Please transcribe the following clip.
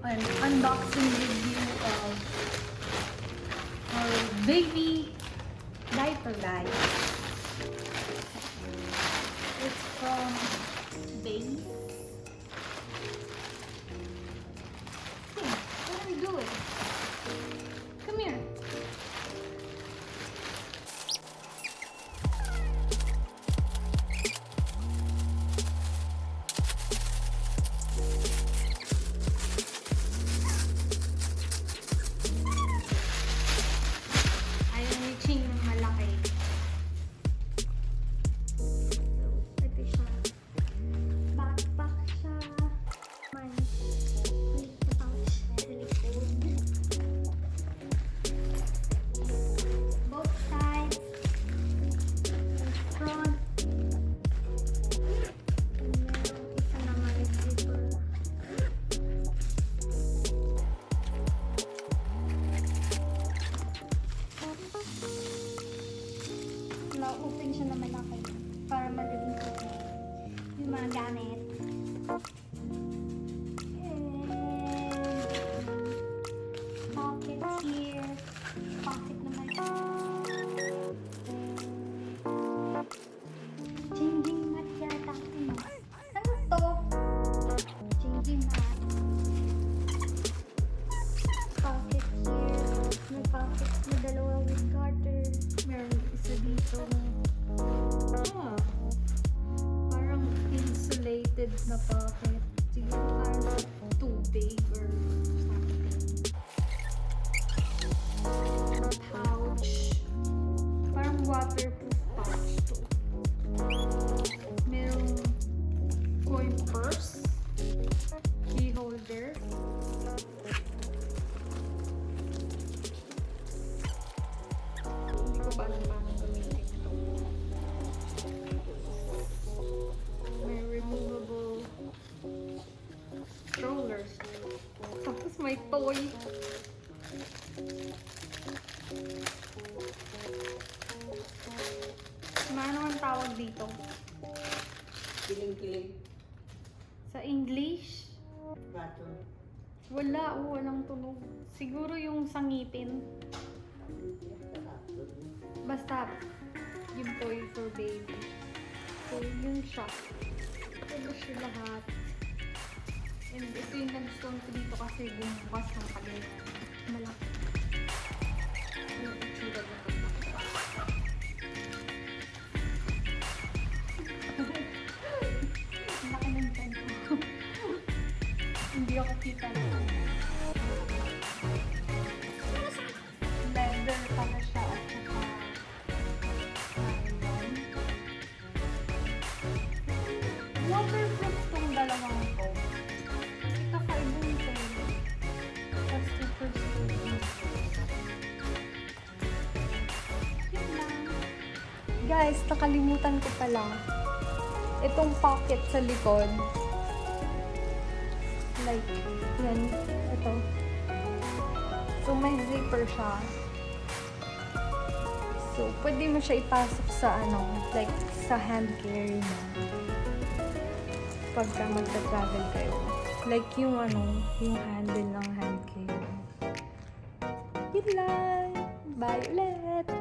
an unboxing review of our baby diaper bag. It's from Béis. Hey, what are you doing? Come here. Na-open siya na malaki para madaling ko yung mga gamit. And pockets here. Pocket naman. Changing mat yata. Ano to? Changing mat. Pocket here. May pocket na dalawa with garter. Meron isa dito. Parang insulated na pocket. Siguro parang tubig or something. Pouch. Parang waterproof pouch to. Merong coin purse. Key holder. Hindi ko ba alam paano gamitin ito. May removable strollers. Tapos may toy. Ano ang tawag dito? Kiling-kiling. Sa English? Bato. Wala. Walang tunog. Siguro yung sa ngipin. Basta, yung toy for baby. So, yun siya. Ito siya lahat. And ito yung nagustuhan ko dito kasi bumukas ng palit. Malaki. Yung itsura na ito. Ang laki ng tent ko. Hindi ako kita na. Leather pala siya at saka waterproof tong dalawang to. Kasi kakaiba nito. Tapos super smooth. Yun lang. Guys, nakalimutan ko pala. Itong pocket sa likod. Like, yan. Ito. So, may zipper siya. So, pwede mo siya ipasok sa like, sa hand carry mo. Pagka magta-travel kayo. Like, yung yung handle ng hand carry. Yun lang! Bye ulit!